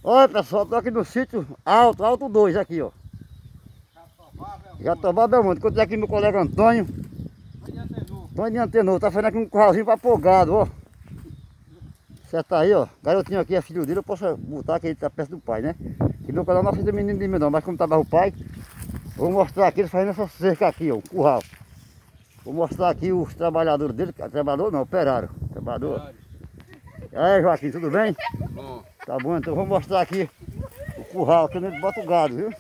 Olha pessoal, tô aqui no sítio Alto 2 aqui, ó. Jatobá Belmonte. Encontrei aqui meu colega Antônio. Antônio de Antenor, tá fazendo aqui um curralzinho pra pôr gado, ó. Certo aí, ó. Garotinho aqui é filho dele, eu posso botar que ele tá perto do pai, né? E meu colega não fez o menino de mim não, mas como tava o pai, vou mostrar aqui ele fazendo essa cerca aqui, ó, um curral. Vou mostrar aqui os trabalhadores dele, trabalhador não, operário. Trabalhador. E aí, Joaquim, tudo bem? Bom. Tá bom, então vou mostrar aqui o curral, aqui onde ele bota o gado, viu?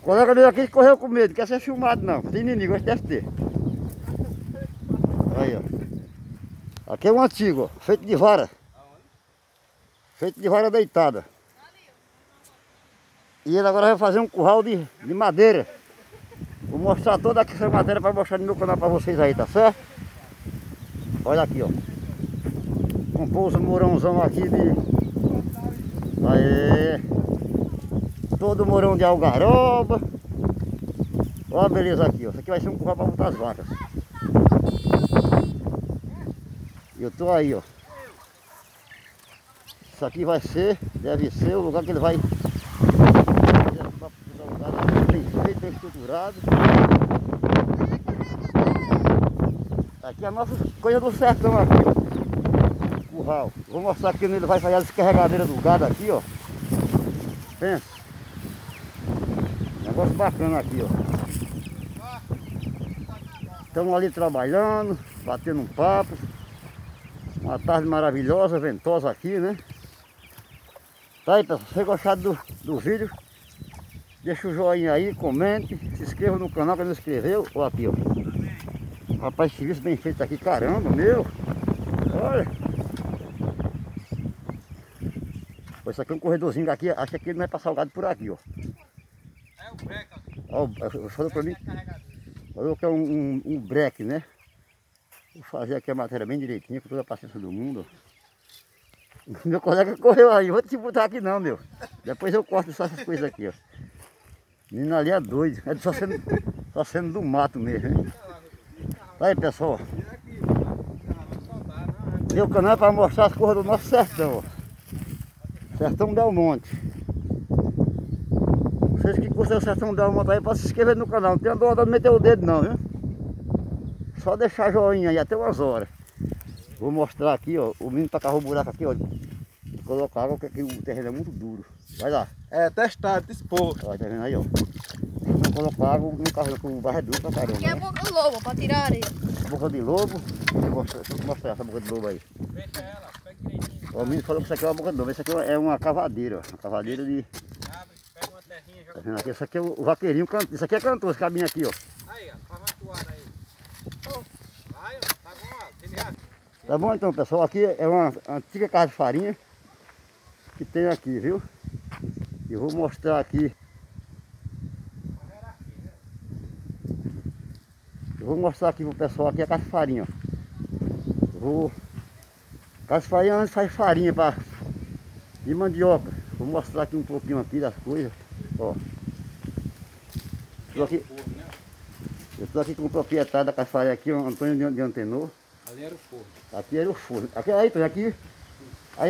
O colega meu aqui correu com medo, não quer ser filmado não, tem inimigo, hoje deve ter. Aí, ó. Aqui é um antigo, ó, feito de vara. Feito de vara deitada. E ele agora vai fazer um curral de madeira. Vou mostrar toda essa matéria para mostrar no meu canal para vocês aí, tá certo? Olha aqui, ó. Compôs um morãozão aqui de... Aê! Todo morão de algaroba. Olha a beleza aqui, ó. Isso aqui vai ser um curral para botar as vacas. E eu tô aí, ó. Isso aqui vai ser, deve ser o lugar que ele vai... Bem feito, bem estruturado. Aqui é a nossa coisa do sertão aqui, ó. Curral. Vou mostrar aqui onde ele vai fazer a descarregadeira do gado aqui, ó. Pensa. Negócio bacana aqui, ó. Estamos ali trabalhando, batendo um papo. Uma tarde maravilhosa, ventosa aqui, né? Tá aí, pessoal. Se você gostar do vídeo, deixa o joinha aí, comente, se inscreva no canal que não inscreveu. Ó aqui, ó. Rapaz, serviço bem feito aqui, caramba, meu. Olha. Pô, isso aqui é um corredorzinho aqui, acho que ele não vai passar o gado por aqui, ó. É o breque aqui. Ó, falou pra mim. Falou que é um breque, né? Vou fazer aqui a matéria bem direitinho, com toda a paciência do mundo. Meu colega correu aí, vou te botar aqui não, meu. Depois eu corto só essas coisas aqui, ó. Menino ali é doido, é só sendo do mato mesmo, hein? Aí pessoal, meu canal é para mostrar as coisas do nosso sertão, ó. Sertão Belmonte. Vocês que curtem o Sertão Belmonte aí, podem se inscrever no canal, não tem dó de meter o dedo não, viu? Só deixar joinha aí até umas horas. Vou mostrar aqui, ó, o menino tacava o buraco aqui, ó. Colocar água, porque aqui o terreno é muito duro. Vai lá. É testado, exposto. Ó, tá vendo aí, ó. Vou colocar água no carro com o barro é duro pra caramba. Aqui é a Né? boca do lobo, pra tirar a areia. Boca de lobo. Deixa eu mostrar essa boca de lobo aí. Fecha ela, pega direitinho. Ó, o menino falou que isso aqui é uma boca de lobo. Isso aqui é uma cavadeira, ó. Uma cavadeira de... Abre, pega uma terrinha, Tá joga. vendo aqui? Isso aqui é o vaqueirinho, isso aqui é cantor, esse cabinho aqui, ó. Aí, ó, faz uma toada aí. Vai, ó, tá bom, ó. Ele já... Tá bom então, pessoal? Aqui é uma antiga casa de farinha que tem aqui, viu? E vou mostrar aqui. Eu vou mostrar aqui pro pessoal aqui a casa de farinha, ó. Casa de farinha antes faz farinha de mandioca. Vou mostrar aqui um pouquinho aqui das coisas, ó. Eu estou aqui com o proprietário da casa de farinha aqui, o Antônio de Antenor. Ali era o forno. Aqui era o forno.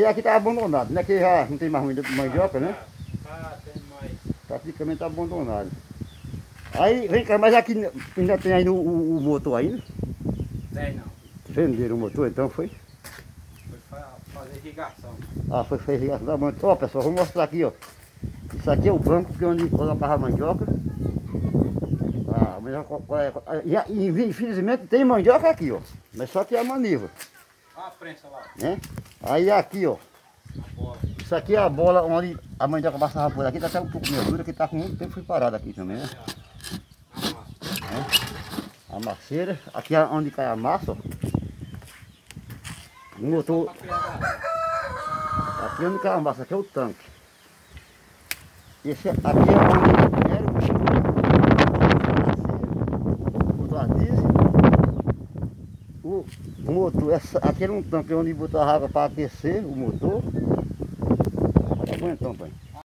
Aqui tá abandonado, né? Que já não tem mais mandioca, né? Tem mais. Praticamente abandonado. Aí, vem cá, mas aqui ainda tem aí o motor ainda? Tem não. Venderam o motor, então foi? Foi fazer irrigação. Ah, foi feito irrigação da mãe. Ó, pessoal, vou mostrar aqui, ó. Isso aqui é o banco que é onde colocava a mandioca. Ah, a mandioca, e infelizmente tem mandioca aqui, ó. Mas só que é a maniva, Olha a prensa lá, né? Aí aqui, ó. a bola. Isso aqui é a bola onde a mandioca passava por aqui, tá até um pouco meio dura, que tá com muito tempo foi parado aqui também, né? A maceira, aqui é onde cai a massa, ó. O motor. Aqui é onde cai a massa, aqui é o tanque. Esse aqui é onde era o motor a diesel. O motor, aqui era um tanque onde botava a água para aquecer o motor. Tá bom então, pai?